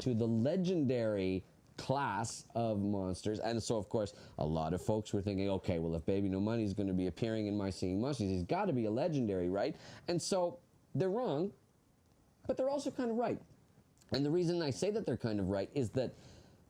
to the legendary class of monsters. And so, of course, a lot of folks were thinking, okay, well, if Baby No Money is going to be appearing in My Singing Monsters, he's got to be a legendary, right? And so they're wrong, but they're also kind of right. And the reason I say that they're kind of right is that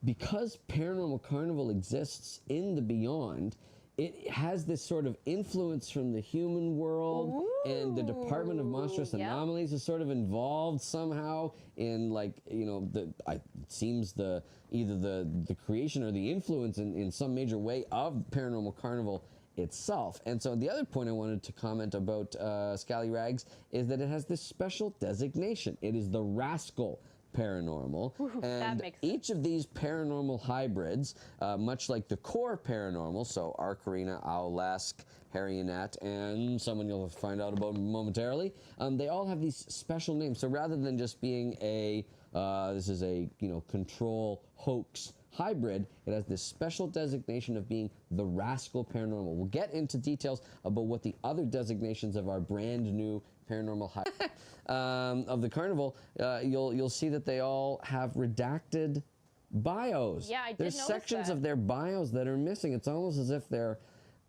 because Paranormal Carnival exists in the beyond, it has this sort of influence from the human world. Ooh, and the Department of Monstrous Anomalies is sort of involved somehow in, like, you know, it seems either the creation or the influence in some major way of Paranormal Carnival itself. And so the other point I wanted to comment about Scallyrags is that it has this special designation. It is the Rascal Paranormal. Ooh, and each of these paranormal hybrids, much like the core paranormal, so Arcarina, Owlesque, Harriet, and someone you'll find out about momentarily, they all have these special names. So rather than just being this is a, you know, control hoax hybrid, it has this special designation of being the Rascal Paranormal. We'll get into details about what the other designations of our brand new paranormal hybrid of the carnival. You'll see that they all have redacted bios. Yeah, I did There's notice sections that. of their bios that are missing. It's almost as if their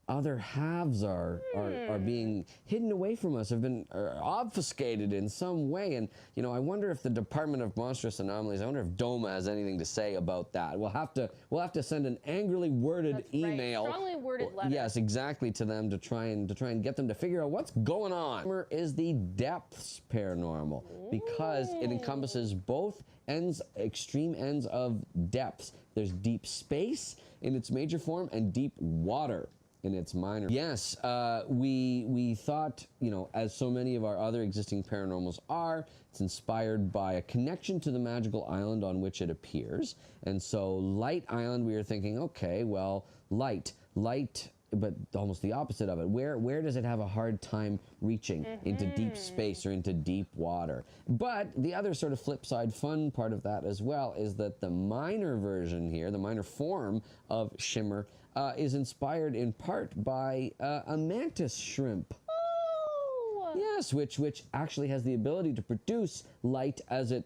other halves are being hidden away from us, have been obfuscated in some way. And, you know, I wonder if the Department of Monstrous Anomalies, I wonder if DOMA has anything to say about that. We'll have to send an angrily worded email. Right. Strongly worded letter. Yes, exactly, to them to try and get them to figure out what's going on. Is the Depths Paranormal, because it encompasses both ends, extreme ends of depths. There's deep space in its major form and deep water in its minor. Yes, we thought, you know, as so many of our other existing paranormals are, it's inspired by a connection to the magical island on which it appears. And so Light Island, we were thinking, okay, well, light, but almost the opposite of it. Where does it have a hard time reaching into deep space or into deep water? But the other sort of flip side fun part of that as well is that the minor version here, the minor form of Shimmer, is inspired in part by a mantis shrimp. Oh! Yes, which actually has the ability to produce light as it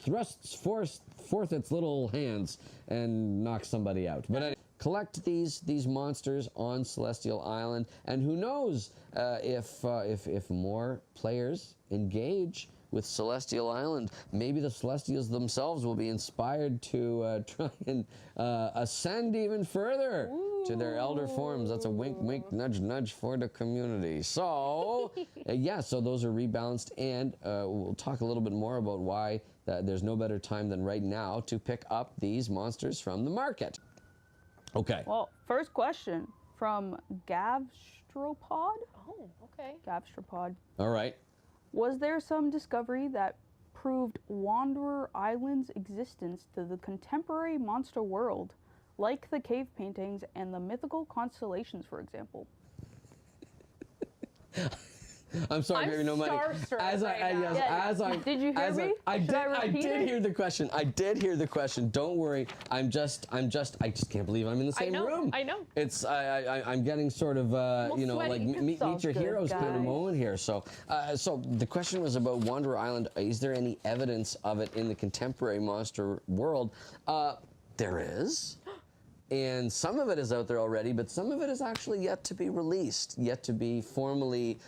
thrusts forth its little hands and knocks somebody out. But anyway, collect these monsters on Celestial Island, and who knows if more players engage with Celestial Island, maybe the Celestials themselves will be inspired to try and ascend even further to their elder forms. That's a wink, wink, nudge, nudge for the community. So, yeah, so those are rebalanced, and we'll talk a little bit more about why there's no better time than right now to pick up these monsters from the market. Okay. Well, first question from Gavstropod. Oh, okay. Gavstropod. All right. Was there some discovery that proved Wanderer Island's existence to the contemporary monster world, like the cave paintings and the mythical constellations, for example? I'm sorry, Baby No Money. Did you hear me? I did hear the question. I did hear the question. Don't worry. I just can't believe I'm in the same room. I know. It's I'm getting sort of you know, like meet your heroes kind of moment here. So so the question was about Wanderer Island. Is there any evidence of it in the contemporary monster world? There is. And some of it is out there already, but some of it is actually yet to be released, yet to be formally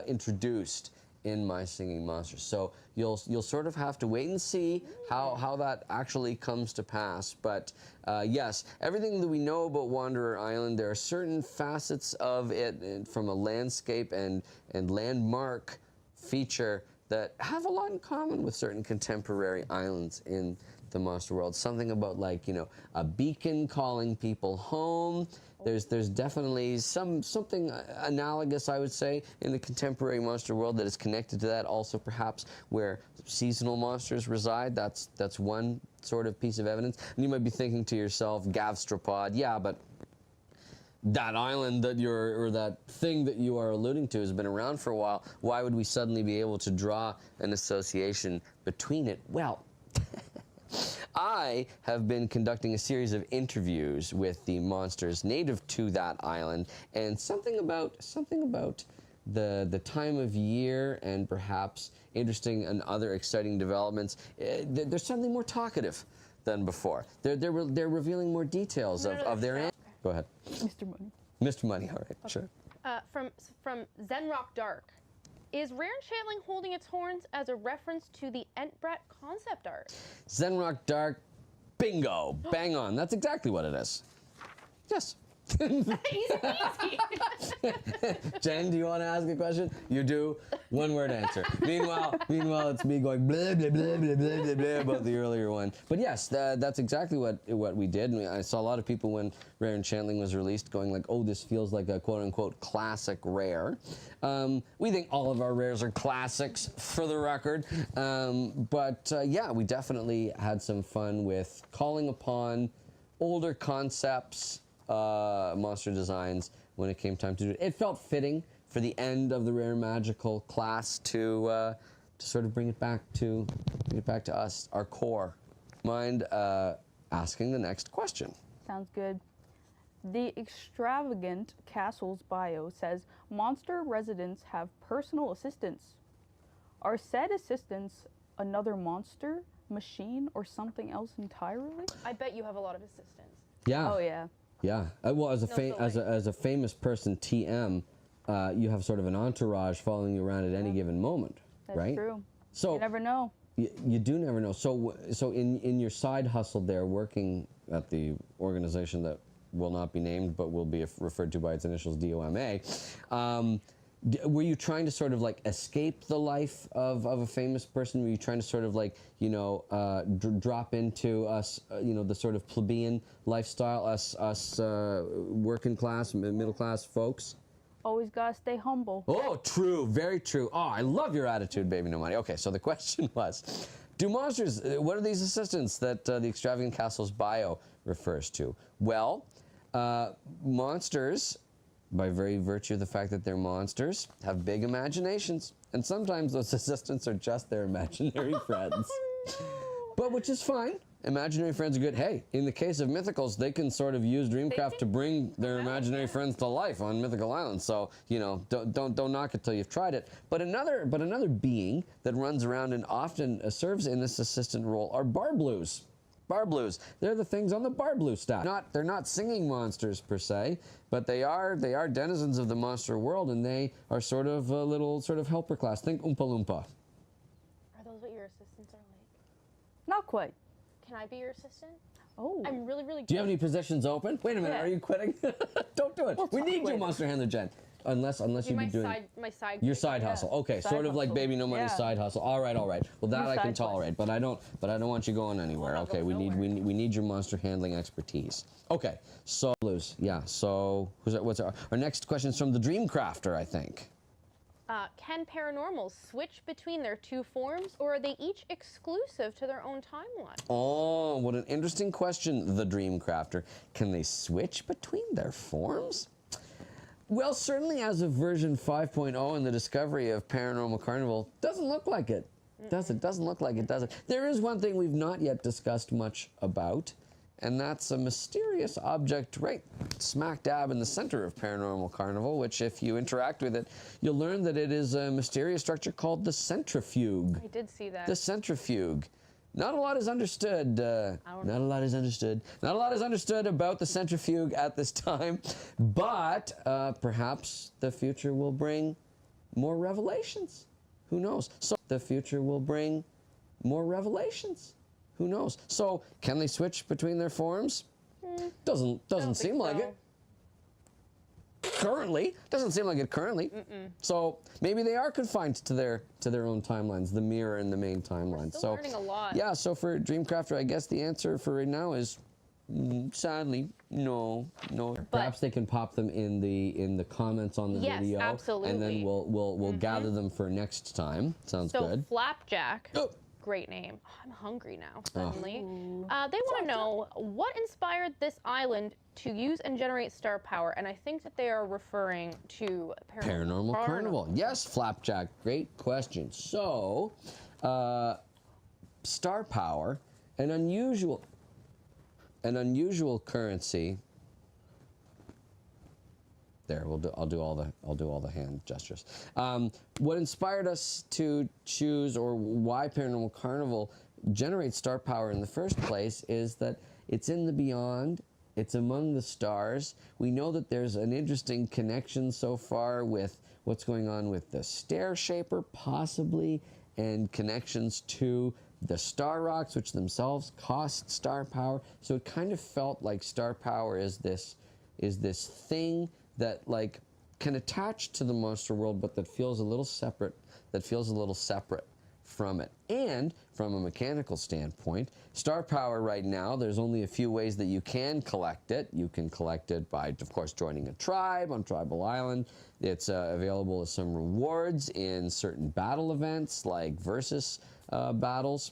introduced in My Singing Monsters. So you'll sort of have to wait and see how that actually comes to pass. But yes, everything that we know about Wanderer Island, there are certain facets of it from a landscape and landmark feature that have a lot in common with certain contemporary islands in the monster world. Something about, like, you know, a beacon calling people home. There's definitely something analogous, I would say, in the contemporary monster world that is connected to that. Also, perhaps where seasonal monsters reside. That's one sort of piece of evidence. And you might be thinking to yourself, Gavstropod, yeah, but that island that or that thing that you are alluding to has been around for a while. Why would we suddenly be able to draw an association between it? Well, I have been conducting a series of interviews with the monsters native to that island, and something about the time of year and perhaps interesting and other exciting developments, they're suddenly more talkative than before. They're revealing more details of their. Go ahead. Mr. Money. Mr. Money. All right, sure. From Zenrock Dark. Is Rare and Shandling holding its horns as a reference to the Entbrat concept art? Zenrock Dark, bingo, bang on. That's exactly what it is. Yes. Easy. Jen, do you want to ask a question? You do. One word answer. Meanwhile, it's me going blah blah blah blah blah blah blah about the earlier one. But yes, that's exactly what we did. And I saw a lot of people when Rare Enchantling was released going like, oh, this feels like a quote unquote classic Rare. We think all of our Rares are classics, for the record. But yeah, we definitely had some fun with calling upon older concepts. Monster designs when it came time to do it. It felt fitting for the end of the Rare Magical class to sort of bring it back to us, our core. Mind asking the next question? Sounds good. The Extravagant Castles bio says monster residents have personal assistants. Are said assistants another monster, machine, or something else entirely? I bet you have a lot of assistants. Yeah. Oh yeah. Yeah. Well, as a famous person, TM, you have sort of an entourage following you around at any given moment, That's right? true. So You never know. You do never know. So in your side hustle there, working at the organization that will not be named but will be referred to by its initials, DOMA, were you trying to sort of like escape the life of a famous person? Were you trying to sort of like, you know, drop into us, you know, the sort of plebeian lifestyle, us working class, middle class folks? Always gotta stay humble. Oh, true, very true. Oh, I love your attitude, baby no money. Okay, so the question was, do monsters, what are these assistants that the Extravagant Castles bio refers to? Well, monsters, by very virtue of the fact that they're monsters, have big imaginations. And sometimes those assistants are just their imaginary friends. But which is fine. Imaginary friends are good. Hey, in the case of Mythicals, they can sort of use Dreamcraft to bring their imaginary friends to life on Mythical Island. So, you know, don't knock it till you've tried it. But another being that runs around and often serves in this assistant role are Barbloos. Barbloos. They're the things on the Barbloo stack. They're not singing monsters per se, but they are denizens of the monster world, and they are sort of a little sort of helper class. Think Oompa Loompa. Are those what your assistants are like? Not quite. Can I be your assistant? Oh. I'm really good. Do you have any positions open? Wait a minute, Yeah. Are you quitting? Don't do it. We'll we talk need you, later. Monster Handler Jen. Unless you'd be doing my side your gig. side hustle. Okay, Side sort of like hustle. Baby No Money Yeah. side hustle. All right. Well, that Your I can side quest. tolerate, but I don't want you going anywhere. not Okay, going we need your monster handling expertise. Okay, so Blues. Yeah. So what's our next question is from the Dreamcrafter, I think. Can paranormals switch between their two forms, or are they each exclusive to their own timeline? Oh, what an interesting question, the Dreamcrafter. Can they switch between their forms? Well, certainly as of version 5.0 and the discovery of Paranormal Carnival, doesn't look like it. Doesn't look like it, does it? There is one thing we've not yet discussed much about, and that's a mysterious object right smack dab in the center of Paranormal Carnival, which if you interact with it, you'll learn that it is a mysterious structure called the Centrifuge. I did see that. The Centrifuge. Not a lot is understood. Not a lot is understood. Not a lot is understood about the Centrifuge at this time, but perhaps the future will bring more revelations. Who knows? So the future will bring more revelations. Who knows? So can they switch between their forms? Doesn't seem like it. Currently, doesn't seem like it currently. So maybe they are confined to their own timelines, the mirror and the main timeline. We're still learning a lot. Yeah. So for Dreamcrafter, I guess the answer for right now is sadly no. Perhaps they can pop them in the comments on the video. Yes, absolutely. And then we'll gather them for next time. Sounds So good. Flapjack. Oh. Great name. Oh, I'm hungry now, suddenly. They want to know what inspired this island to use and generate star power, and I think that they are referring to Paranormal Carnival. Yes, Flapjack. Great question. So, star power, an unusual currency there. I'll do all the hand gestures. What inspired us to choose, or why Paranormal Carnival generates star power in the first place, is that it's in the beyond. It's among the stars. We know that there's an interesting connection so far with what's going on with the Star Shaper, possibly, and connections to the star rocks, which themselves cost star power. So it kind of felt like star power is this thing that like can attach to the monster world, but that feels a little separate. From it. And from a mechanical standpoint, star power right now, there's only a few ways that you can collect it. You can collect it by, of course, joining a tribe on Tribal Island. It's available as some rewards in certain battle events like Versus battles.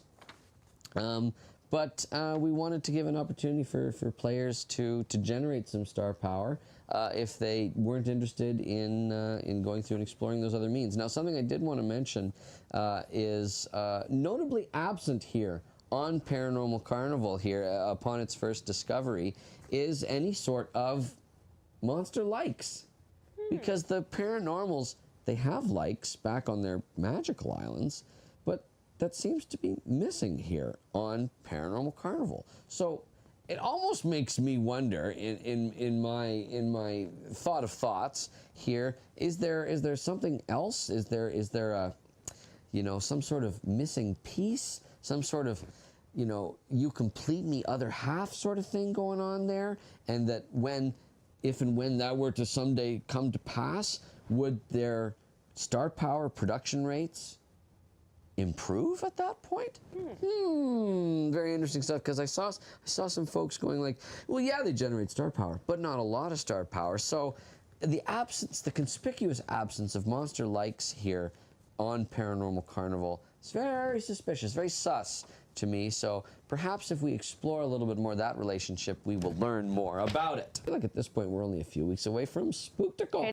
But we wanted to give an opportunity for players to generate some star power if they weren't interested in going through and exploring those other means. Now, something I did want to mention is notably absent here on Paranormal Carnival here upon its first discovery is any sort of monster likes. Because the paranormals, they have likes back on their magical islands, but that seems to be missing here on Paranormal Carnival. So it almost makes me wonder, in my thought of thoughts here, is there something else? Is there a, you know, some sort of missing piece, some sort of, you know, you complete me other half sort of thing going on there, and that if and when that were to someday come to pass, would their star power production rates improve at that point? Very interesting stuff, because I saw some folks going like, well, yeah, they generate star power, but not a lot of star power. So the conspicuous absence of monster likes here on Paranormal Carnival is very suspicious, very sus to me. So perhaps if we explore a little bit more of that relationship, we will learn more about it. I feel like at this point we're only a few weeks away from Spooktacle.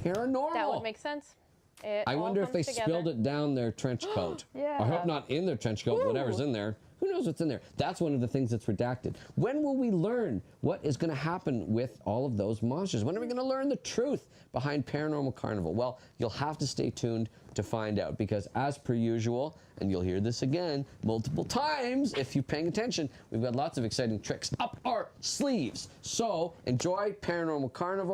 Paranormal. That would make sense. I wonder if they spilled it down their trench coat. Yeah. I hope not in their trench coat, whatever's in there. Who knows what's in there? That's one of the things that's redacted. When will we learn what is going to happen with all of those monsters? When are we going to learn the truth behind Paranormal Carnival? Well, you'll have to stay tuned to find out, because as per usual, and you'll hear this again multiple times if you're paying attention, we've got lots of exciting tricks up our sleeves. So enjoy Paranormal Carnival.